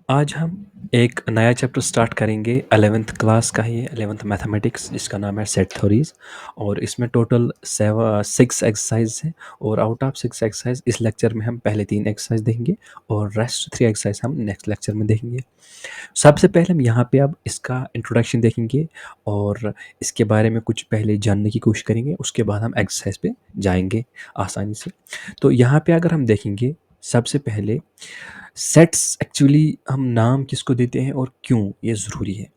आज हम एक नया चैप्टर स्टार्ट करेंगे 11th क्लास का ही 11th मैथमेटिक्स जिसका नाम है सेट थ्योरीज। और इसमें टोटल 6 एक्सरसाइज हैं और आउट ऑफ 6 एक्सरसाइज इस लेक्चर में हम पहले 3 एक्सरसाइज देखेंगे और रेस्ट 3 एक्सरसाइज हम नेक्स्ट लेक्चर में देखेंगे। सबसे पहले हम यहाँ पे अब इसका इंट्रोडक्शन देखेंगे और इसके बारे में कुछ पहले जानने की कोशिश करेंगे, उसके बाद हम एक्सरसाइज पे जाएंगे आसानी से। तो यहाँ पे अगर हम देखेंगे सबसे पहले सेट्स एक्चुअली हम नाम किसको देते हैं और क्यों ये ज़रूरी है।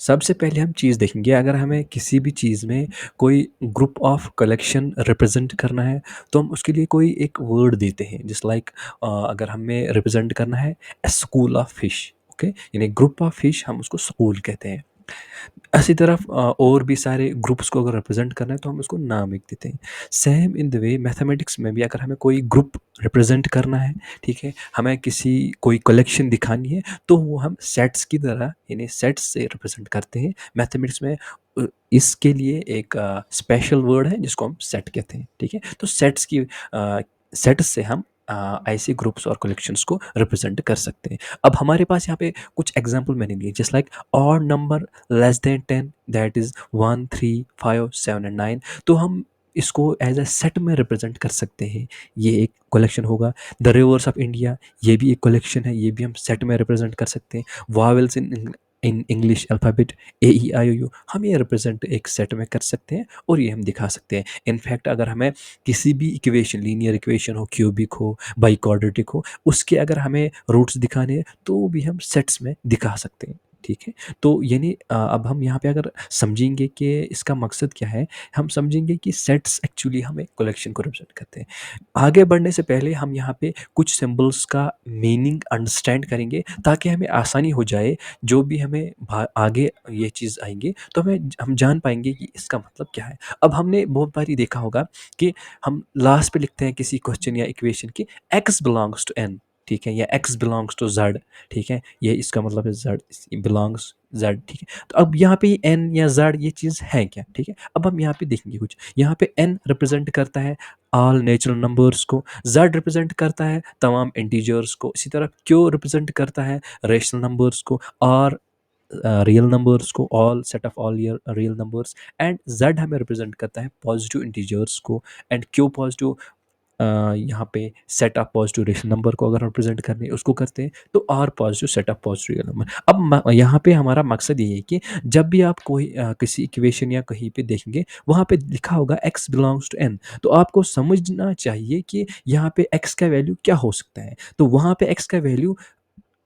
सबसे पहले हम चीज़ देखेंगे, अगर हमें किसी भी चीज़ में कोई ग्रुप ऑफ कलेक्शन रिप्रेजेंट करना है तो हम उसके लिए कोई एक वर्ड देते हैं। जस्ट लाइक अगर हमें रिप्रेजेंट करना है ए स्कूल ऑफ फिश, ओके, यानी ग्रुप ऑफ फिश हम उसको स्कूल कहते हैं। ऐसी तरफ और भी सारे ग्रुप्स को अगर रिप्रेजेंट करना है तो हम उसको नाम एक देते हैं। Same in the way mathematics में भी अगर हमें कोई ग्रुप रिप्रेजेंट करना है, ठीक है, हमें किसी कोई कलेक्शन दिखानी है तो वो हम सेट्स की तरह यानी सेट्स से रिप्रेजेंट करते हैं। मैथमेटिक्स में इसके लिए एक स्पेशल वर्ड है जिसको हम सेट कहते हैं, ठीक है। तो सेट्स की सेट्स से हम ऐसे ग्रुप्स और कलेक्शंस को रिप्रेजेंट कर सकते हैं। अब हमारे पास यहाँ पे कुछ एग्जांपल मैंने लिए, just like odd number less than 10 that is 1 3 5 7 and 9। तो हम इसको एज अ सेट में रिप्रेजेंट कर सकते हैं। ये एक कलेक्शन होगा। द रिवर्स ऑफ इंडिया, ये भी एक कलेक्शन है, ये भी हम सेट में रिप्रेजेंट कर सकते हैं। Vowels in English alphabet A E I O U, हम ये रिप्रेजेंट एक सेट में कर सकते हैं और ये हम दिखा सकते हैं। इनफैक्ट अगर हमें किसी भी इक्वेशन, लीनियर इक्वेशन हो, क्यूबिक हो, बाई क्वाड्रेटिक हो, उसके अगर हमें रूट्स दिखाने हैं तो भी हम सेट्स में दिखा सकते हैं, ठीक है। तो यानी अब हम यहाँ पे अगर समझेंगे कि इसका मकसद क्या है, हम समझेंगे कि सेट्स एक्चुअली हमें कलेक्शन को रिप्रेजेंट करते हैं। आगे बढ़ने से पहले हम यहाँ पे कुछ सिंबल्स का मीनिंग अंडरस्टैंड करेंगे ताकि हमें आसानी हो जाए। जो भी हमें आगे ये चीज़ आएंगे तो हम जान पाएंगे कि इसका मतलब क्या है। अब हमने बहुत बारी देखा होगा कि हम लास्ट पे लिखते हैं किसी क्वेश्चन या इक्वेशन की x बिलोंग्स टू n, ठीक है, या x बिलोंग्स टू z, ठीक है, ये इसका मतलब है z बिलोंग्स z, ठीक है। तो अब यहाँ पे n या z ये चीज़ है क्या, ठीक है। अब हम यहाँ पे देखेंगे कुछ, यहाँ पे n रिप्रेजेंट करता है ऑल नेचुरल नंबर्स को, z रिप्रेजेंट करता है तमाम इंटीजर्स को, इसी तरह q रिप्रेजेंट करता है रेशनल नंबर्स को, और रियल नंबर्स को, all set of all real numbers, and z हमें रिप्रेजेंट करता है पॉजिटिव इंटीजर्स को, एंड q पॉजिटिव यहाँ पे set of positive rational number को अगर रिप्रेजेंट करने उसको करते हैं तो R positive set of positive real number. अब यहाँ पे हमारा मकसद ये है कि जब भी आप कोई किसी इक्वेशन या कहीं पे देखेंगे वहाँ पे लिखा होगा x बिलोंग्स टू n, तो आपको समझना चाहिए कि यहाँ पे x का वैल्यू क्या हो सकता है। तो वहाँ पे x का वैल्यू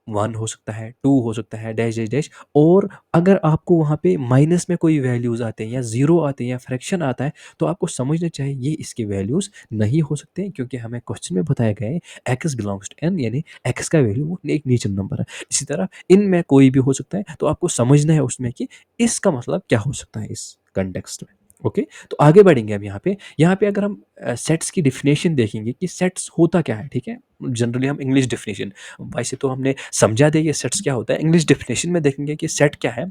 1 हो सकता है, 2 हो सकता है, डैश डैश डैश। और अगर आपको वहाँ पे माइनस में कोई वैल्यूज़ आते हैं या ज़ीरो आते हैं या फ्रैक्शन आता है तो आपको समझना चाहिए ये इसके वैल्यूज़ नहीं हो सकते हैं, क्योंकि हमें क्वेश्चन में बताया गया है एक्स बिलोंग्स टू एन, यानी एक्स का वैल्यू वो एक नेचुरल नंबर है। इसी तरह इनमें कोई भी हो सकता है, तो आपको समझना है उसमें कि इसका मतलब क्या हो सकता है इस कंटेक्स्ट में। ओके, तो आगे बढ़ेंगे अब यहाँ पे अगर हम सेट्स की डेफिनेशन देखेंगे कि सेट्स होता क्या है, ठीक है। जनरली हम इंग्लिश डेफिनेशन, वैसे तो हमने समझा दिया ये सेट्स क्या होता है, इंग्लिश डेफिनेशन में देखेंगे कि सेट क्या है।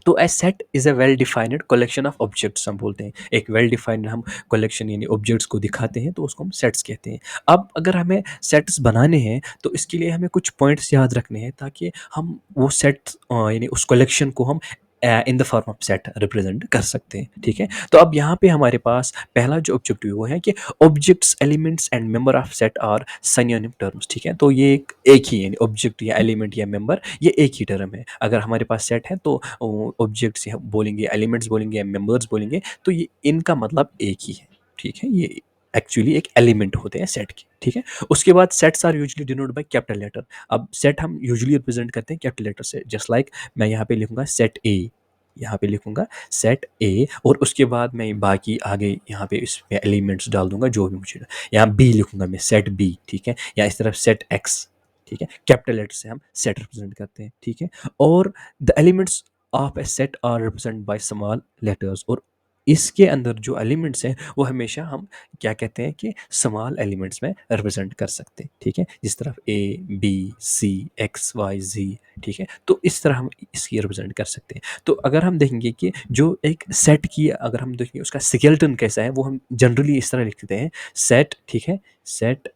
तो a set is a well defined collection of objects, हम बोलते हैं एक वेल डिफाइंड हम कलेक्शन यानी ऑब्जेक्ट्स को दिखाते हैं तो उसको हम सेट्स कहते हैं। अब अगर हमें सेट्स बनाने हैं तो इसके लिए हमें कुछ पॉइंट्स याद रखने हैं ताकि हम वो सेट यानी उस कलेक्शन को हम in the form of set represent कर सकते हैं, ठीक है। तो अब यहाँ पे हमारे पास पहला जो ऑब्जेक्टिव वो है कि objects elements and member of set are synonym terms, ठीक है। तो ये एक ही यानी ऑब्जेक्ट या एलिमेंट या मेंबर ये एक ही टर्म है। अगर हमारे पास सेट है तो ऑब्जेक्ट्स बोलेंगे, एलिमेंट्स बोलेंगे, मेंबर्स बोलेंगे, तो ये इनका मतलब एक ही है, ठीक है। ये एक्चुअली एक एलिमेंट होते हैं सेट के, ठीक है। उसके बाद sets are usually denote by capital letter. अब सेट हम यूजुअली रिप्रेजेंट करते हैं कैपिटल लेटर से, जस्ट लाइक मैं यहाँ पे लिखूंगा सेट ए, यहाँ पे लिखूंगा सेट ए, और उसके बाद मैं बाकी आगे यहाँ पे इसमें एलिमेंट्स डाल दूंगा जो भी मुझे, यहाँ बी लिखूंगा मैं सेट बी, ठीक है, या इस तरफ सेट एक्स, ठीक है। कैपिटल लेटर से हम सेट रिप्रेजेंट करते हैं, ठीक है। और the elements of a set are represent by small letters, और इसके अंदर जो एलिमेंट्स हैं वो हमेशा हम क्या कहते हैं कि स्मॉल एलिमेंट्स में रिप्रेजेंट कर सकते हैं, ठीक है। जिस तरफ A B C X Y Z, ठीक है, तो इस तरह हम इसकी रिप्रेजेंट कर सकते हैं। तो अगर हम देखेंगे कि जो एक सेट की अगर हम देखेंगे उसका स्केलेटन कैसा है, वो हम जनरली इस तरह लिखते हैं सेट, ठीक है, सेट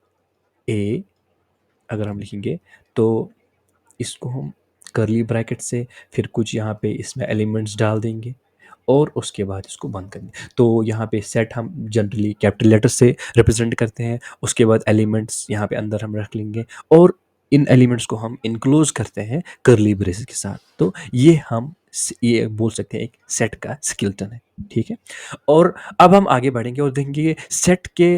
ए अगर हम लिखेंगे तो इसको हम कर्ली ब्रैकेट से फिर कुछ यहाँ पे इसमें एलिमेंट्स डाल देंगे और उसके बाद इसको बंद कर देंगे। तो यहाँ पे सेट हम जनरली कैपिटल लेटर से रिप्रेजेंट करते हैं, उसके बाद एलिमेंट्स यहाँ पे अंदर हम रख लेंगे और इन एलिमेंट्स को हम इनक्लोज करते हैं कर्ली ब्रेसेस के साथ। तो ये हम ये बोल सकते हैं एक सेट का स्केलेटन है, ठीक है। और अब हम आगे बढ़ेंगे और देखेंगे सेट के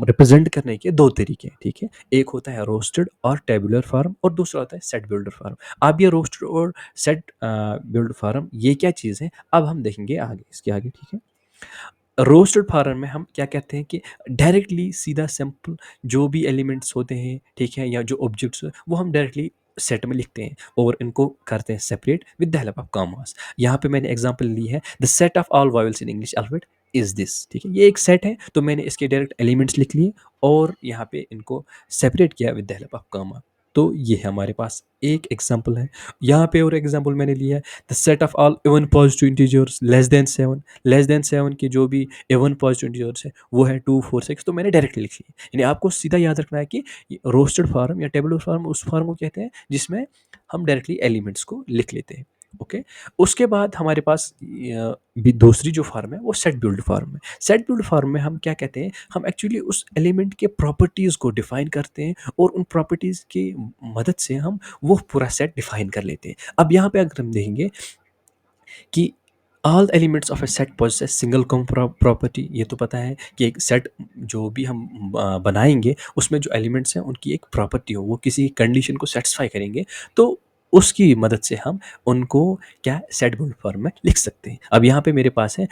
रिप्रेजेंट करने के दो तरीके हैं, ठीक है। एक होता है रोस्टेड और टेबुलर फॉर्म और दूसरा होता है सेट बिल्डर फॉर्म। अब ये रोस्टेड और सेट बिल्ड फॉर्म ये क्या चीज़ है, अब हम देखेंगे आगे इसके आगे, ठीक है। रोस्टेड फॉर्म में हम क्या कहते हैं कि डायरेक्टली सीधा सिंपल जो भी एलिमेंट्स होते हैं, ठीक है, या जो ऑब्जेक्ट्स वो हम डायरेक्टली सेट में लिखते हैं और इनको करते हैं separate with the help of commas. यहाँ पे मैंने एग्जांपल ली है, the set of all vowels in English alphabet is this, ठीक है। ये एक सेट है तो मैंने इसके डायरेक्ट एलिमेंट्स लिख लिए और यहाँ पे इनको सेपरेट किया with the help of comma. तो ये हमारे पास एक एग्जांपल है। यहाँ पे और एग्जांपल मैंने लिया है, the set of all even positive integers less than 7। Less than 7 के जो भी इवन पॉजिटिव इंटीजर्स है वो है 2 4 6। तो मैंने डायरेक्टली लिख लिया। यानी आपको सीधा याद रखना है कि रोस्टेड फॉर्म या टेबुलर फॉर्म उस फॉर्म को कहते हैं जिसमें हम डायरेक्टली एलिमेंट्स को लिख लेते हैं, ओके। उसके बाद हमारे पास भी दूसरी जो फॉर्म है वो सेट बिल्ड फॉर्म है। सेट बिल्ड फॉर्म में हम क्या कहते हैं, हम एक्चुअली उस एलिमेंट के प्रॉपर्टीज़ को डिफाइन करते हैं और उन प्रॉपर्टीज़ की मदद से हम वो पूरा सेट डिफाइन कर लेते हैं। अब यहाँ पे अगर हम देखेंगे कि all elements of a set possess single common property, ये तो पता है कि एक सेट जो भी हम बनाएंगे उसमें जो एलिमेंट्स हैं उनकी एक प्रॉपर्टी हो, वो किसी कंडीशन को सेटिस्फाई करेंगे तो उसकी मदद से हम उनको क्या सेट बिल्ड फॉर्म में लिख सकते हैं। अब यहाँ पे मेरे पास है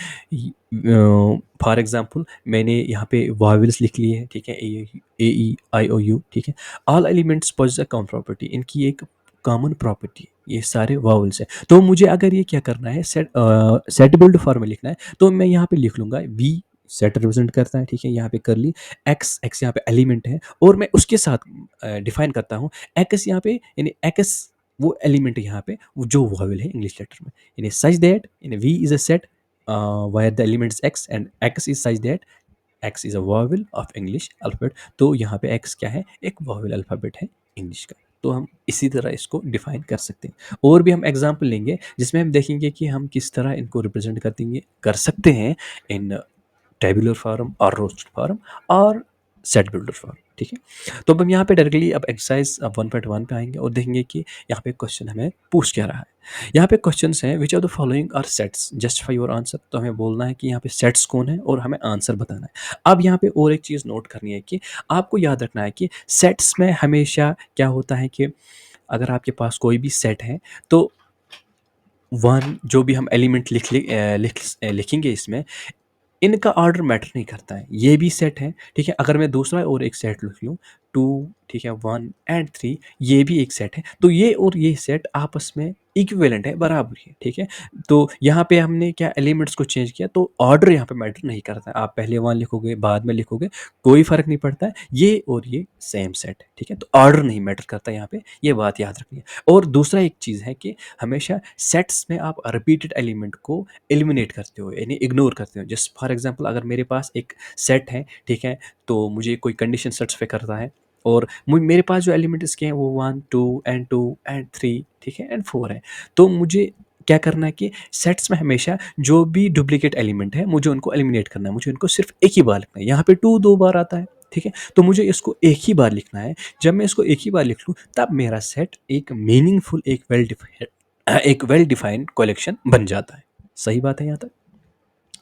फॉर एग्जांपल मैंने यहाँ पे वॉवेल्स लिख लिए हैं, ठीक है, ए ई आई ओ यू, ठीक है। All elements possess a common property, इनकी एक कॉमन प्रॉपर्टी, ये सारे वावल्स हैं। तो मुझे अगर ये क्या करना है, सेट बिल्ड फॉर्म में लिखना है तो मैं यहाँ पे लिख लूँगा वी सेट रिप्रेजेंट करता है, ठीक है। यहाँ पे कर ली एक्स, एक्स यहाँ पे एलिमेंट है और मैं उसके साथ डिफाइन करता हूँ एक्स यहाँ पे, यानी एक्स वो एलिमेंट है यहाँ पे वो जो वावल है इंग्लिश लेटर में, यानी सच दैट यानी V is a set where the elements x and x is such that x is a vowel of English alphabet। तो यहाँ पे x क्या है, एक vowel अल्फ़ाबेट है इंग्लिश का। तो हम इसी तरह इसको डिफाइन कर सकते हैं। और भी हम एग्जांपल लेंगे जिसमें हम देखेंगे कि हम किस तरह इनको रिप्रेजेंट कर सकते हैं इन टेबुलर फॉर्म और रोस्टेड फॉर्म और सेट बिल्डर फॉर्म, ठीक है। तो अब हम यहाँ पे डायरेक्टली अब एक्सरसाइज 1.1 पे आएंगे और देखेंगे कि यहाँ पे क्वेश्चन हमें पूछ क्या रहा है। यहाँ पे क्वेश्चंस हैं, which are the following are sets justify your answer. तो हमें बोलना है कि यहाँ पे सेट्स कौन है और हमें आंसर बताना है। अब यहाँ पे और एक चीज़ नोट करनी है कि आपको याद रखना है कि सेट्स में हमेशा क्या होता है कि अगर आपके पास कोई भी सेट है तो वन जो भी हम एलिमेंट लिखेंगे इसमें, इनका ऑर्डर मैटर नहीं करता है। ये भी सेट है, ठीक है। अगर मैं दूसरा और एक सेट लिख लूँ 2, ठीक है, 1 एंड 3, ये भी एक सेट है। तो ये और ये सेट आपस में इक्विवेलेंट है, बराबर है, ठीक है। तो यहाँ पे हमने क्या एलिमेंट्स को चेंज किया तो ऑर्डर यहाँ पे मैटर नहीं करता है। आप पहले 1 लिखोगे बाद में लिखोगे कोई फ़र्क नहीं पड़ता है, ये और ये सेम सेट है, ठीक है। तो ऑर्डर नहीं मैटर करता यहाँ पे, ये बात याद रखनी है। और दूसरा एक चीज़ है कि हमेशा सेट्स में आप रिपीटेड एलिमेंट को एलिमिनेट करते हो, यानी इग्नोर करते हो। जस्ट फॉर एग्जांपल अगर मेरे पास एक सेट है, ठीक है, तो मुझे कोई कंडीशन सेटिस्फाई करता है और मेरे पास जो एलिमेंट इसके हैं वो 1 2 एंड 3, ठीक है, एंड 4 है। तो मुझे क्या करना है कि सेट्स में हमेशा जो भी डुप्लीकेट एलिमेंट है मुझे उनको एलिमिनेट करना है, मुझे उनको सिर्फ एक ही बार लिखना है। यहाँ पे 2 2 बार आता है, ठीक है, तो मुझे इसको एक ही बार लिखना है। जब मैं इसको एक ही बार लिख लूँ तब मेरा सेट एक मीनिंगफुल एक वेल डिफाइंड कलेक्शन बन जाता है। सही बात है यहाँ तक?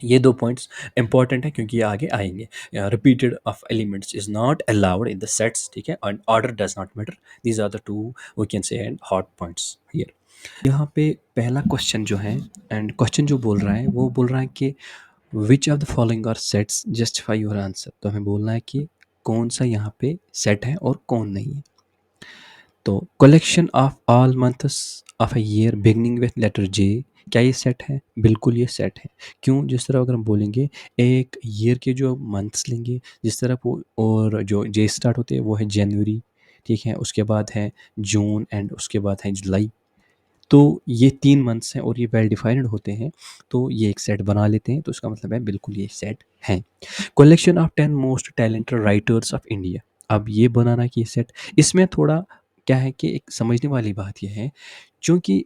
ये 2 पॉइंट्स इंपॉर्टेंट है क्योंकि ये आगे आएंगे। Repeated of elements is not allowed in the sets, ठीक है, and order does not matter. These are the two we can say and hot points here. यहाँ पे पहला क्वेश्चन जो है, एंड क्वेश्चन जो बोल रहा है वो बोल रहा है कि which of the following are sets justify your answer. तो हमें बोलना है कि कौन सा यहाँ पे सेट है और कौन नहीं है। तो collection of all months of a year beginning with letter J, क्या ये सेट है? बिल्कुल ये सेट है। क्यों? जिस तरह अगर हम बोलेंगे एक ईयर के जो मंथ्स लेंगे जिस तरह वो, और जो जे स्टार्ट होते हैं वो है जनवरी, ठीक है, उसके बाद है जून एंड उसके बाद है जुलाई। तो ये 3 मंथ्स हैं और ये वेल डिफाइंड होते हैं तो ये एक सेट बना लेते हैं। तो इसका मतलब है बिल्कुल ये सेट है। Collection of 10 most talented writers of India, अब ये बनाना कि ये सेट, इसमें थोड़ा क्या है कि एक समझने वाली बात ये है, क्योंकि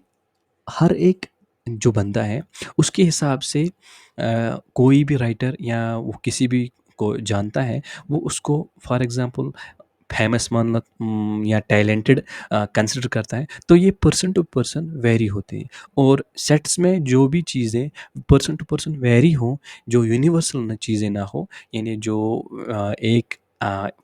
हर एक जो बंदा है उसके हिसाब से कोई भी राइटर या वो किसी भी को जानता है, वो उसको फॉर एग्जांपल फेमस या टैलेंटेड कंसिडर करता है। तो ये पर्सन टू पर्सन वेरी होते हैं, और सेट्स में जो भी चीज़ें पर्सन टू पर्सन वेरी हो, जो यूनिवर्सल न चीज़ें ना हो, यानी जो एक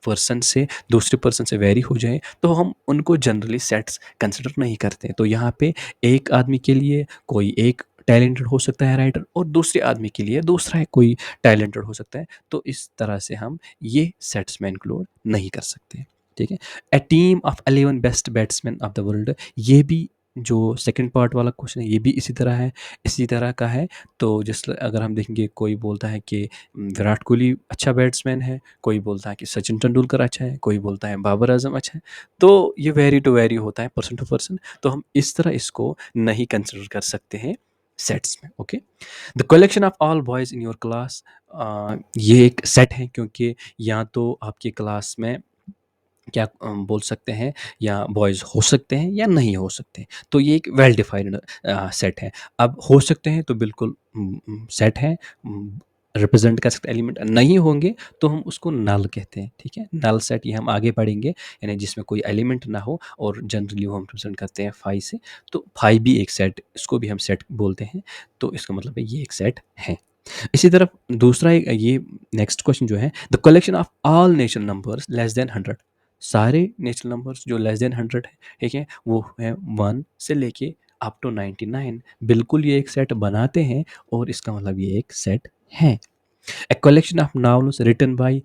पर्सन से दूसरे पर्सन से वेरी हो जाए, तो हम उनको जनरली सेट्स कंसिडर नहीं करते। तो यहाँ पे एक आदमी के लिए कोई एक टैलेंटेड हो सकता है राइटर, और दूसरे आदमी के लिए दूसरा है कोई टैलेंटेड हो सकता है। तो इस तरह से हम ये सेट्स में इंक्लूड नहीं कर सकते। ठीक है। A team of 11 best batsman of the world, ये भी जो सेकंड पार्ट वाला क्वेश्चन है, ये भी इसी तरह है, इसी तरह का है। तो जिस अगर हम देखेंगे, कोई बोलता है कि विराट कोहली अच्छा बैट्समैन है, कोई बोलता है कि सचिन तेंदुलकर अच्छा है, कोई बोलता है बाबर आजम अच्छा है। तो ये वेरी टू वेरी होता है, पर्सन टू पर्सन। तो हम इस तरह इसको नहीं कंसिडर कर सकते हैं सेट्स में। Okay. The collection of all boys in your class, ये एक सेट है, क्योंकि या तो आपकी क्लास में क्या बोल सकते हैं, या बॉयज़ हो सकते हैं या नहीं हो सकते। तो ये एक वेल डिफाइंड सेट है। अब हो सकते हैं तो बिल्कुल सेट है, रिप्रेजेंट कर सकते एलिमेंट। नहीं होंगे तो हम उसको नल कहते हैं। ठीक है, नल सेट ये हम आगे पढ़ेंगे, यानी जिसमें कोई एलिमेंट ना हो, और जनरली वो हम रिप्रेजेंट करते हैं फाई से। तो फाई भी एक सेट, इसको भी हम सेट बोलते हैं। तो इसका मतलब है ये एक सेट है। इसी तरफ दूसरा एक ये नेक्स्ट क्वेश्चन जो है, the collection of all natural numbers less than 100, सारे नेचुरल नंबर्स जो लेस देन 100 है, ठीक है, वो है 1 से लेके अप टू 99, बिल्कुल ये एक सेट बनाते हैं, और इसका मतलब ये एक सेट है। A collection of novels written by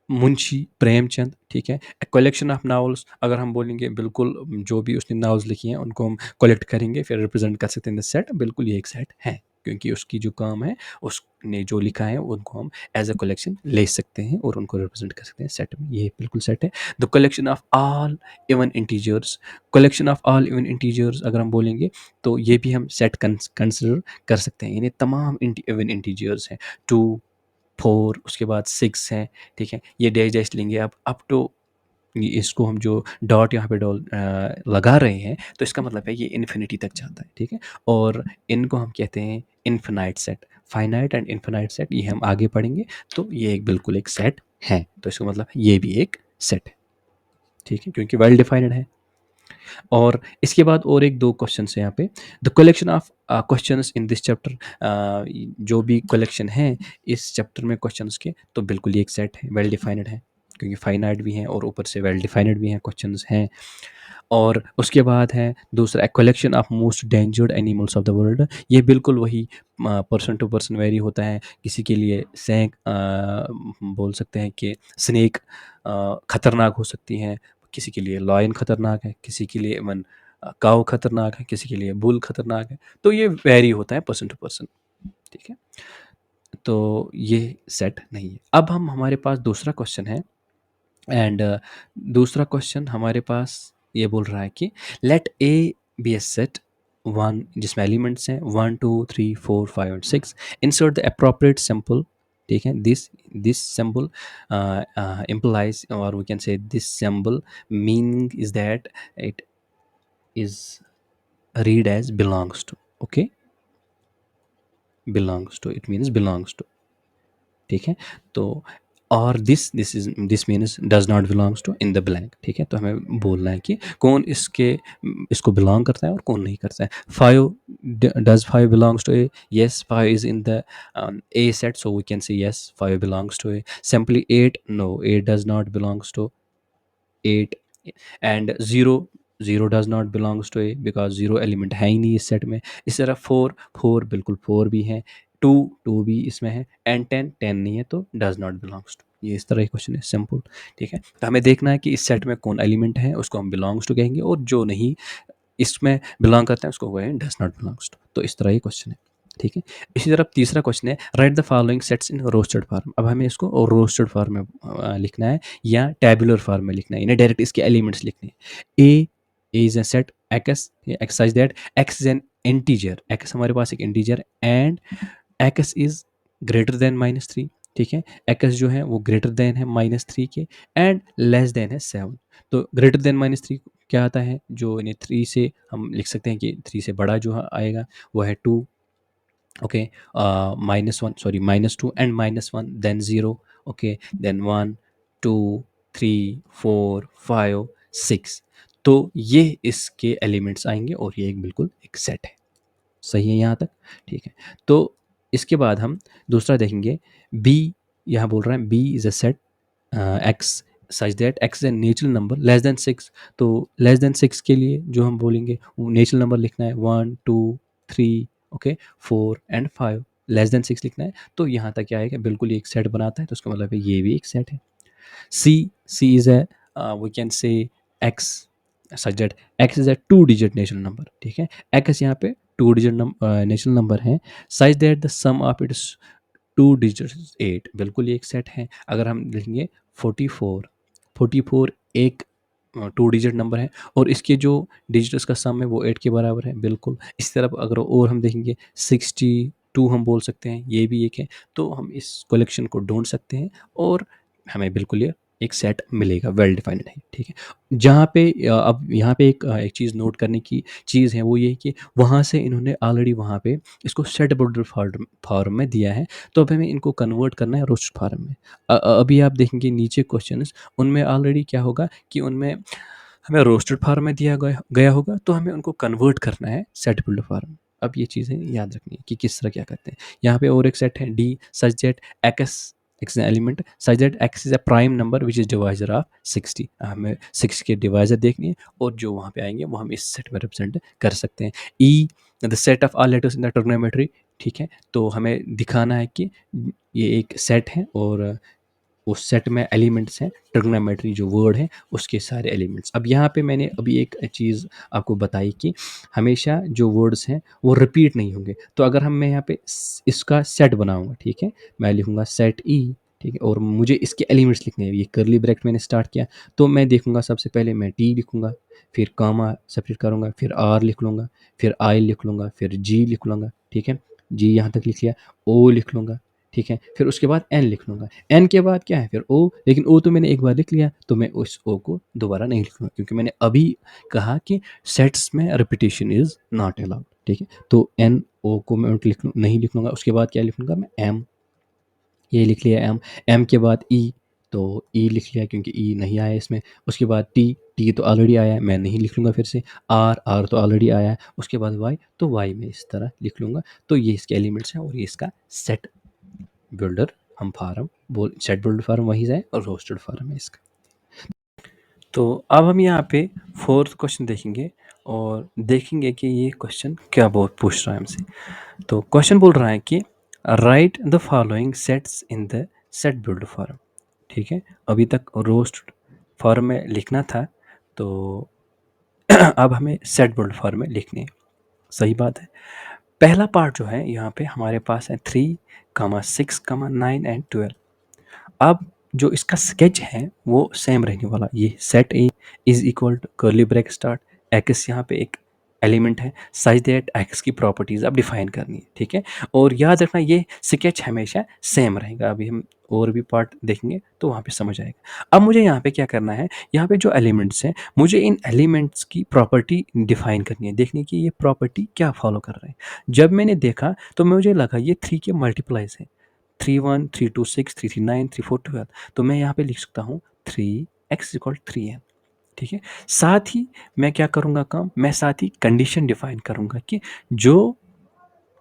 Munshi Premchand, ठीक है। ए कलेक्शन ऑफ नॉवेल्स, अगर हम बोलेंगे बिल्कुल जो भी उसने नॉवेल्स लिखी हैं उनको हम कलेक्ट करेंगे, फिर रिप्रेजेंट कर सकते हैं द सेट। बिल्कुल ये एक सेट है, क्योंकि उसकी जो काम है, उसने जो लिखा है उनको हम एज अ कलेक्शन ले सकते हैं और उनको रिप्रेजेंट कर सकते हैं सेट में। ये बिल्कुल सेट है। The collection of all even integers, collection of all even integers अगर हम बोलेंगे, तो ये भी हम सेट कंसिडर कर सकते हैं, यानी तमाम इवन इंटीजर्स हैं। 2, 4, उसके बाद 6 है, ठीक है। ये डैश डैश लेंगे आप अप टू, इसको हम जो डॉट यहाँ पे लगा रहे हैं, तो इसका मतलब है ये इन्फिनिटी तक जाता है, ठीक है। और इनको हम कहते हैं infinite set, finite and infinite set, ये हम आगे पढ़ेंगे। तो ये एक बिल्कुल एक सेट है, तो इसका मतलब है ये भी एक सेट है, ठीक है, क्योंकि वेल डिफाइंड है। और इसके बाद और एक दो क्वेश्चन है यहाँ पे, the collection of questions in this chapter, जो भी कलेक्शन है इस चैप्टर में क्वेश्चंस के, तो बिल्कुल ये एक सेट है, वेल डिफाइंड है, क्योंकि फाइनाइट भी हैं और ऊपर से वेल डिफाइंड भी हैं, क्वेश्चंस हैं। और उसके बाद है दूसरा, collection of most endangered animals of the world, ये बिल्कुल वही पर्सन टू पर्सन वेरी होता है। किसी के लिए सैंक बोल सकते हैं कि स्नेक खतरनाक हो सकती हैं, किसी के लिए लॉयन खतरनाक है, किसी के लिए इवन काऊ खतरनाक है, किसी के लिए बुल खतरनाक है। तो ये वेरी होता है पर्सन टू पर्सन, ठीक है। तो ये सेट नहीं है। अब हम हमारे पास दूसरा क्वेश्चन है, एंड दूसरा क्वेश्चन हमारे पास ये बोल रहा है कि let A be a set one, जिसमें एलिमेंट्स हैं 1 2 3 4 5 और 6, इंसर्ट द अप्रोप्रिएट सिंबल, ठीक है। This symbol implies, or we can say this symbol meaning is that it is read as belongs to, okay, belongs to, it means belongs to, ठीक है। तो और this means does not belongs to in the blank, ठीक है। तो हमें बोलना है कि कौन इसको बिलोंग करता है और कौन नहीं करता है। 5, does 5 belongs to A, yes 5 is in the A set, so we can say yes 5 belongs to A. Simply 8, no 8 does not belongs to 8, and 0 does not belongs to A, because 0 element है ही नहीं इस set में। इस तरह 4 बिल्कुल 4 भी है, 2 भी इसमें है, एंड 10 नहीं है, तो डज नॉट बिलोंग्स टू। ये इस तरह का क्वेश्चन है, सिंपल, ठीक है। तो हमें देखना है कि इस सेट में कौन एलिमेंट है, उसको हम बिलोंग्स टू कहेंगे, और जो नहीं इसमें बिलोंग करता है उसको कहेंगे डज नॉट बिलोंग्स टू। तो इस तरह ये क्वेश्चन है, ठीक है। इसी तरह तीसरा क्वेश्चन है, right the following sets in roasted form. अब हमें इसको रोस्टेड फॉर्म में लिखना है, या टेबुलर फॉर्म में लिखना है, यानी डायरेक्ट इसके एलिमेंट्स लिखने हैं। A is a set X, exercise that X is an integer, X हमारे पास एक integer, and X is greater than -3, ठीक है। एक्स जो है वो ग्रेटर देन है -3 के, एंड लेस देन है 7। तो ग्रेटर देन -3 क्या आता है, जो इन्हें 3 से हम लिख सकते हैं कि 3 से बड़ा जो आएगा वो है 2, okay, -1 sorry -2 and -1 then 0, okay, then 1 2 3 4 5 6। तो ये इसके एलिमेंट्स आएंगे और ये एक बिल्कुल एक सेट है। सही है यहाँ तक? ठीक है। तो इसके बाद हम दूसरा देखेंगे, बी। यहाँ बोल रहा है B is a set X such that X is a natural number less than 6। तो लेस देन 6 के लिए जो हम बोलेंगे वो नेचुरल नंबर लिखना है 1 2 3, ओके, 4 एंड 5। लेस देन 6 लिखना है। तो यहाँ तक क्या आएगा, बिल्कुल ये एक सेट बनाता है, तो उसका मतलब है ये भी एक सेट है। C is a we can say X such that X is a 2 digit natural number, ठीक है। X यहाँ पे 2 digit नेचुरल नंबर है, such that the sum of its 2 digits 8। बिल्कुल ये एक सेट है। अगर हम लिखेंगे 44, 44 एक 2 digit नंबर है और इसके जो डिजिट्स का सम है वो 8 के बराबर है, बिल्कुल। इस तरफ अगर और हम देखेंगे 62 हम बोल सकते हैं, ये भी एक है। तो हम इस कलेक्शन को ढूंढ सकते हैं और हमें बिल्कुल ये एक सेट मिलेगा, वेल डिफाइंड है, ठीक है। जहाँ पे अब यहाँ पे एक चीज़ नोट करने की चीज़ है, वो ये है कि वहाँ से इन्होंने ऑलरेडी वहाँ पे इसको सेट बोर्डर फॉर्म में दिया है, तो अब हमें इनको कन्वर्ट करना है रोस्टेड फॉर्म में। अभी आप देखेंगे नीचे क्वेश्चंस, उनमें ऑलरेडी क्या होगा कि उनमें हमें रोस्टेड फॉर्म में दिया गया गया होगा, तो हमें उनको कन्वर्ट करना है सेट बिल्डर फॉर्म। अब ये चीज़ें याद रखनी है कि किस तरह क्या करते हैं। यहाँ पे और एक सेट है D such that x element such that X is a prime number which is divisor of 60। हमें 6 के डिवाइजर देखनी है और जो वहाँ पे आएंगे वो हम इस सेट में रिप्रेजेंट कर सकते हैं। E the set of all letters in the trigonometry, ठीक है। तो हमें दिखाना है कि ये एक सेट है और उस सेट में एलिमेंट्स हैं, ट्रिग्नोमेट्री जो वर्ड है उसके सारे एलिमेंट्स। अब यहाँ पे मैंने अभी एक चीज़ आपको बताई कि हमेशा जो वर्ड्स हैं वो रिपीट नहीं होंगे। तो अगर मैं यहाँ पे इसका सेट बनाऊंगा, ठीक है, मैं लिखूंगा सेट ई, ठीक है, और मुझे इसके एलिमेंट्स लिखने हैं। ये करली ब्रैकेट मैंने स्टार्ट किया, तो मैं देखूंगा सबसे पहले मैं टी लिखूंगा, फिर कामा सेपरेट करूंगा, फिर आर लिख लूँगा, फिर आई लिख लूँगा, फिर जी लिख लूँगा, ठीक है, जी यहाँ तक लिख लिया, ओ लिख लूँगा, ठीक है, फिर उसके बाद एन लिख लूँगा। एन के बाद क्या है फिर ओ, लेकिन ओ तो मैंने एक बार लिख लिया, तो मैं उस ओ को दोबारा नहीं लिखूँगा, क्योंकि मैंने अभी कहा कि सेट्स में रिपीटेशन इज़ नॉट अलाउड, ठीक है। तो एन ओ को मैं नहीं लिखूँगा। उसके बाद क्या लिखूँगा मैं, एम, ये लिख लिया एम। एम के बाद ई, तो ई लिख लिया क्योंकि ई नहीं आया इसमें। उसके बाद टी, टी तो ऑलरेडी आया है, मैं नहीं लिख लूँगा फिर से। आर, आर तो ऑलरेडी आया है। उसके बाद वाई, तो वाई में इस तरह लिख लूँगा। तो ये इसके एलिमेंट्स हैं और ये इसका सेट बिल्डर हम फार्म बोल, सेट बिल्डर फार्म वही है और रोस्टेड फार्म है इसका। तो अब हम यहाँ पे फोर्थ क्वेश्चन देखेंगे और देखेंगे कि ये क्वेश्चन क्या बहुत पूछ रहा है हमसे। तो क्वेश्चन बोल रहा है कि right the following sets in the set build form, ठीक है। अभी तक रोस्ट फॉर्म में लिखना था, तो अब हमें सेट बिल्ड फॉर्म में लिखने हैं। सही बात है। पहला पार्ट जो है यहाँ पे हमारे पास है 3, 6, 9 एंड 12। अब जो इसका स्केच है वो सेम रहने वाला। ये set A is equal to curly bracket start, X यहाँ पे एक एलिमेंट है, सच दैट एक्स की प्रॉपर्टीज अब डिफाइन करनी है, ठीक है। और याद रखना ये स्केच हमेशा सेम रहेगा। अभी हम और भी पार्ट देखेंगे तो वहाँ पे समझ आएगा। अब मुझे यहाँ पे क्या करना है, यहाँ पे जो एलिमेंट्स हैं मुझे इन एलिमेंट्स की प्रॉपर्टी डिफाइन करनी है, देखने की ये प्रॉपर्टी क्या फॉलो कर रहे हैं। जब मैंने देखा तो मुझे लगा ये 3 के मल्टीप्लाइज है, 3 1 3 2 6 3 3 9 3 4 12। तो मैं यहाँ पे लिख सकता हूँ 3x इक्वल 3n, ठीक है। साथ ही मैं क्या करूँगा काम, मैं साथ ही कंडीशन डिफाइन करूँगा कि जो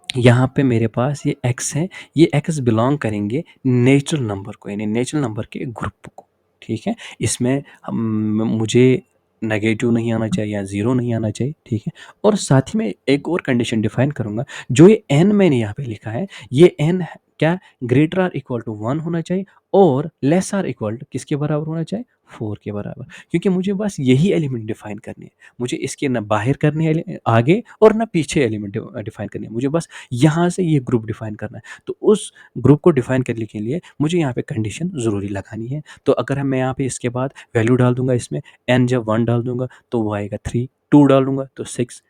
यहाँ पे मेरे पास ये x है, ये x बिलोंग करेंगे नेचुरल नंबर को, यानी नेचुरल नंबर के ग्रुप को, ठीक है। इसमें मुझे नेगेटिव नहीं आना चाहिए या ज़ीरो नहीं आना चाहिए, ठीक है। और साथ ही मैं एक और कंडीशन डिफाइन करूँगा, जो ये n मैंने यहाँ पे लिखा है, ये n क्या ग्रेटर आर इक्वल टू 1 होना चाहिए और लेस आर इक्वल टू किसके बराबर होना चाहिए, 4 के बराबर। क्योंकि मुझे बस यही एलिमेंट डिफाइन करने हैं, मुझे इसके ना बाहर करने हैं आगे और ना पीछे एलिमेंट डिफाइन करने हैं, मुझे बस यहाँ से ये ग्रुप डिफाइन करना है। तो उस ग्रुप को डिफाइन करने के लिए मुझे यहाँ पे कंडीशन ज़रूरी लगानी है। तो अगर मैं यहाँ पे इसके बाद वैल्यू डाल दूंगा, इसमें n जब 1 डाल दूंगा तो वो आएगा 3, 2 डाल दूंगा तो 6,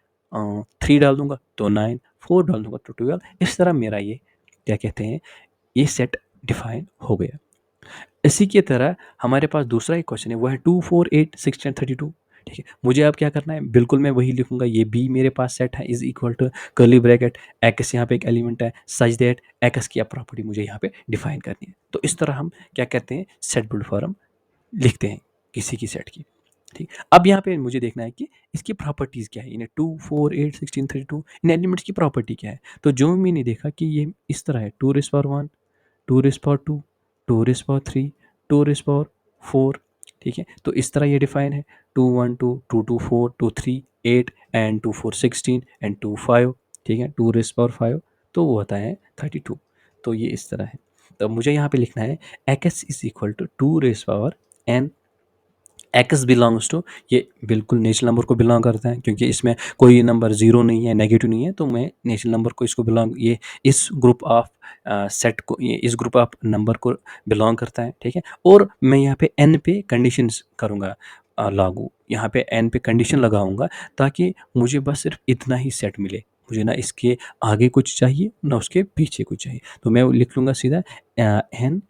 3 डाल दूंगा तो 9, 4 डाल दूंगा तो 12। इस तरह मेरा ये क्या कहते हैं, ये सेट डिफाइन हो गया। इसी की तरह हमारे पास दूसरा एक क्वेश्चन है, वो है 2 4 8 16 32, ठीक है। मुझे अब क्या करना है, बिल्कुल मैं वही लिखूंगा, ये बी मेरे पास सेट है is equal to curly bracket X, यहाँ पे एक एलिमेंट है सच दैट एक्स की प्रॉपर्टी मुझे यहाँ पे डिफाइन करनी है। तो इस तरह हम क्या कहते हैं, सेट बिल्ड फॉर्म लिखते हैं किसी की सेट की। ठीक, अब यहाँ पे मुझे देखना है कि इसकी प्रॉपर्टीज क्या है, इन्हें 2 4 8 16 32 इन एलिमेंट्स की प्रॉपर्टी क्या है। तो जो मैंने देखा कि ये इस तरह है, 2 raise power 1, 2 raise power 2, 2 raise power 3, 2 raise power 4। ठीक है, तो इस तरह ये डिफाइन है, 2 1 2 2 2 4 2 3 8 एंड 2 4 16 एंड 2 5। ठीक है, 2 रेस पावर 5 तो वो होता है 32। तो ये इस तरह है। तो मुझे यहाँ पे लिखना है X is equal to 2 raise power N, X belongs to, ये बिल्कुल नेचुरल नंबर को बिलोंग करता है, क्योंकि इसमें कोई नंबर जीरो नहीं है, नेगेटिव नहीं है, तो मैं नेचुरल नंबर को इसको बिलोंग, ये इस ग्रुप ऑफ सेट को, ये इस ग्रुप ऑफ नंबर को बिलोंग करता है। ठीक है, और मैं यहाँ पे एन पे कंडीशंस करूँगा लागू, यहाँ पे एन पे कंडीशन लगाऊंगा ताकि मुझे बस सिर्फ इतना ही सेट मिले, मुझे ना इसके आगे कुछ चाहिए ना उसके पीछे कुछ चाहिए। तो मैं लिख लूँगा सीधा N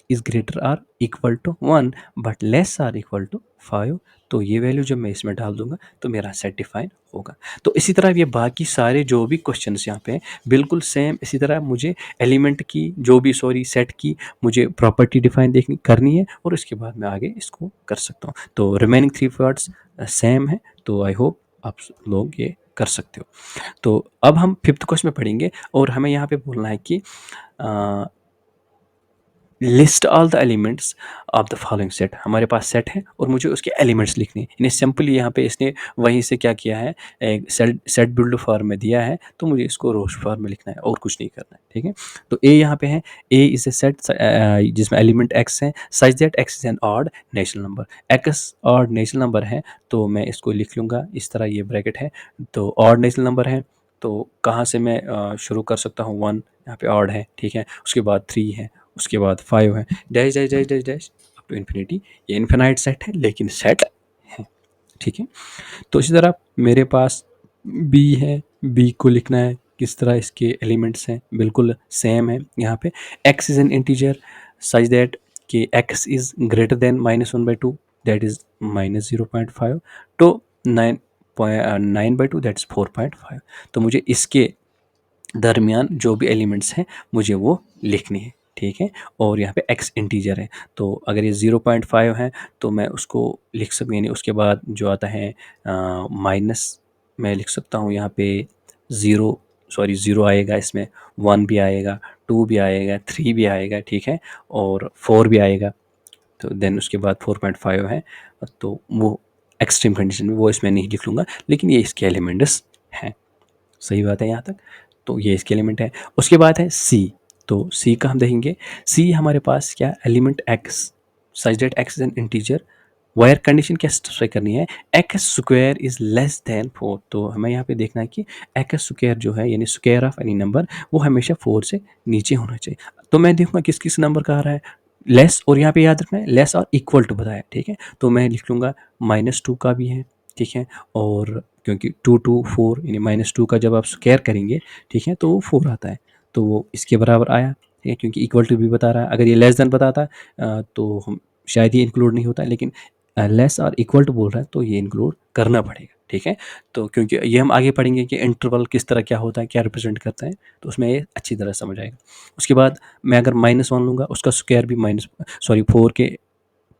is greater or equal to 1 but less or equal to 5। तो ये वैल्यू जब मैं इसमें डाल दूंगा तो मेरा सेट डिफाइन होगा। तो इसी तरह ये बाकी सारे जो भी क्वेश्चन यहाँ पे हैं बिल्कुल सेम इसी तरह मुझे एलिमेंट की जो भी सेट की मुझे प्रॉपर्टी डिफाइन देखनी करनी है, और इसके बाद मैं आगे इसको कर सकता हूँ। तो रिमेनिंग 3 पार्ट्स सेम है। तो आई होप आप लोग ये कर सकते हो। तो अब हम फिफ्थ क्वेश्चन में पढ़ेंगे, और हमें यहाँ पे बोलना है कि list all the elements of the following set. हमारे पास सेट है और मुझे उसके एलिमेंट्स लिखने हैं। इन्हें सिंपली यहाँ पे इसने वहीं से क्या किया है, एक सेट बिल्ड फॉर्म में दिया है, तो मुझे इसको रोज फॉर्म में लिखना है और कुछ नहीं करना है। ठीक है, तो ए यहाँ पे है, ए इज ए सेट जिसमें एलिमेंट एक्स है such that X is N odd natural number. X odd natural number है तो मैं इसको लिख लूँगा इस तरह, ये ब्रैकेट है, तो ऑड नेचुरल नंबर है, तो कहाँ से मैं शुरू कर सकता हूँ, 1 यहाँ पे ऑड है। ठीक है, उसके बाद 3 है, उसके बाद 5 है, dash dash dash dash dash up to infinity. ये इन्फिनाइट सेट है लेकिन सेट है। ठीक है, तो इसी तरह मेरे पास बी है, बी को लिखना है किस तरह, इसके एलिमेंट्स हैं बिल्कुल सेम है। यहाँ पे X is an integer such that कि X is greater than -1/2 that is -0.5 तो 9/2 दैट इज 4.5। तो मुझे इसके दरमियान जो भी एलिमेंट्स हैं मुझे वो लिखने हैं। ठीक है, और यहाँ पे एक्स इंटीजर है, तो अगर ये 0.5 है तो मैं उसको लिख सकूँ, यानी उसके बाद जो आता है माइनस, मैं लिख सकता हूँ यहाँ पे 0 आएगा, इसमें 1 भी आएगा, 2 भी आएगा, 3 भी आएगा। ठीक है, और 4 भी आएगा। तो देन उसके बाद 4.5 है, तो वो एक्सट्रीम कंडीशन में वो इसमें नहीं लिख लूँगा, लेकिन ये इसके एलिमेंट्स हैं। सही बात है यहाँ तक। तो ये इसके एलिमेंट है। उसके बाद है सी, तो सी का हम देखेंगे। सी हमारे पास क्या, element x such that X is an integer, wire condition क्या स्ट्राइक करनी है, x square is less than 4। तो हमें यहाँ पे देखना है कि एक्स स्क्वायर जो है यानी स्क्वायर ऑफ एनी नंबर वो हमेशा 4 से नीचे होना चाहिए। तो मैं देखूँगा किस किस नंबर का आ रहा है लेस, और यहाँ पे याद रखना है लेस और इक्वल टू बताया। ठीक है, तो मैं लिख लूँगा -2 का भी है। ठीक है, और क्योंकि 2 2 4 यानी -2 का जब आप स्क्वायर करेंगे, ठीक है, तो वो 4 आता है, तो वो इसके बराबर आया। ठीक है, क्योंकि इक्वल टू भी बता रहा है। अगर ये लेस देन बताता तो हम शायद ये इंक्लूड नहीं होता, लेकिन लेस और इक्वल टू बोल रहा है तो ये इंक्लूड करना पड़ेगा। ठीक है, तो क्योंकि ये हम आगे पढ़ेंगे कि इंटरवल किस तरह क्या होता है, क्या रिप्रेजेंट करता है, तो उसमें ये अच्छी तरह समझ आएगा। उसके बाद मैं अगर -1 लूँगा, उसका स्क्वायर भी 4 के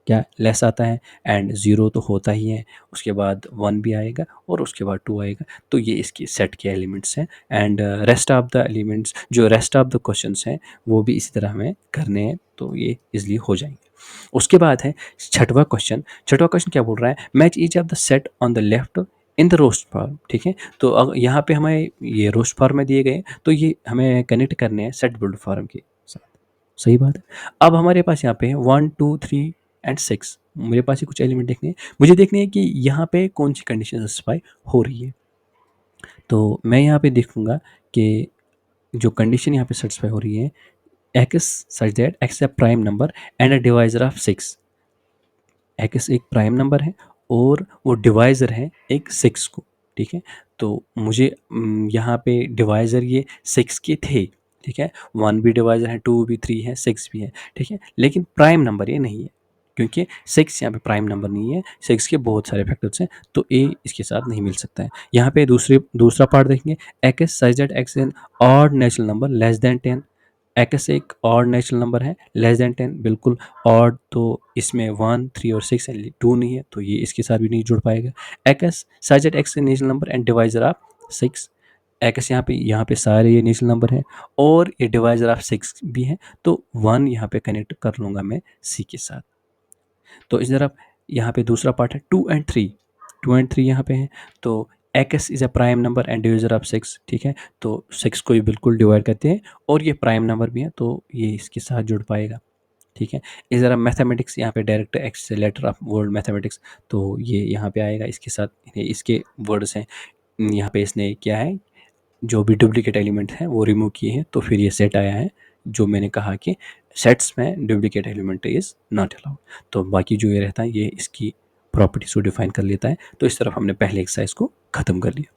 क्या लेस आता है, एंड 0 तो होता ही है, उसके बाद 1 भी आएगा और उसके बाद 2 आएगा। तो ये इसकी सेट के एलिमेंट्स हैं, and rest of the elements जो रेस्ट ऑफ द क्वेश्चंस हैं वो भी इसी तरह हमें करने हैं, तो ये इजली हो जाएंगे। उसके बाद है छठवां क्वेश्चन। छठवां क्वेश्चन क्या बोल रहा है, match each of the set on the left in the roast form. ठीक है, तो अगर यहाँ पे हमें ये रोस्ट फॉर्म में दिए गए, तो ये हमें कनेक्ट करने हैं सेट बिल्ड फॉर्म के साथ। सही बात है। अब हमारे पास यहाँ पे है 1 2 3 एंड 6। मेरे पास ही कुछ एलिमेंट देखने हैं, मुझे देखने हैं कि यहाँ पे कौन सी कंडीशन सेटिस्फाई हो रही है। तो मैं यहाँ पे देखूंगा कि जो कंडीशन यहाँ पे सेटिस्फाई हो रही है, x such that x A prime number and a divisor of 6। X एक प्राइम नंबर है और वो डिवाइजर है एक 6 को। ठीक है, तो मुझे यहाँ पे डिवाइजर ये 6 के थे। ठीक है, 1 भी डिवाइजर है, 2 भी, 3 है, 6 भी है। ठीक है, लेकिन प्राइम नंबर ये नहीं है। क्योंकि 6 यहाँ पे प्राइम नंबर नहीं है, 6 के बहुत सारे फैक्टर्स हैं, तो ए इसके साथ नहीं मिल सकता है। यहाँ पे दूसरा पार्ट देखेंगे, X such that X an odd natural number less than 10। X एक ऑड नेचुरल नंबर है, लेस देन 10 बिल्कुल ऑड, तो इसमें 1 3 और 6 है, 2 नहीं है, तो ये इसके साथ भी नहीं जुड़ पाएगा। X such that x natural number and divisor of 6। X यहाँ पे सारे ये नेचुरल नंबर हैं और ये डिवाइजर ऑफ 6 भी हैं, तो 1 यहाँ पे कनेक्ट कर लूँगा मैं सी के साथ। तो इस तरफ यहाँ पे दूसरा पार्ट है 2 and 3। 2 and 3 यहाँ पे हैं, तो x is a prime number and divisor of 6, ठीक है, तो 6 को ये बिल्कुल डिवाइड करते हैं और ये प्राइम नंबर भी है, तो ये इसके साथ जुड़ पाएगा, ठीक है। इस तरह मैथमेटिक्स यहाँ पे direct accelerator of word mathematics, तो ये यहाँ पे आएगा इसके साथ, इसके वर्ड्स हैं, यहाँ पे इसने क्या है, जो भी डुप्लीकेट एलिमेंट हैं वो रिमूव किए हैं, तो फिर ये सेट आया है, जो मैंने कहा कि सेट्स में duplicate element is not allowed. तो बाकी जो ये रहता है ये इसकी प्रॉपर्टीज को डिफाइन कर लेता है। तो इस तरफ हमने पहले एक्सरसाइज को ख़त्म कर लिया।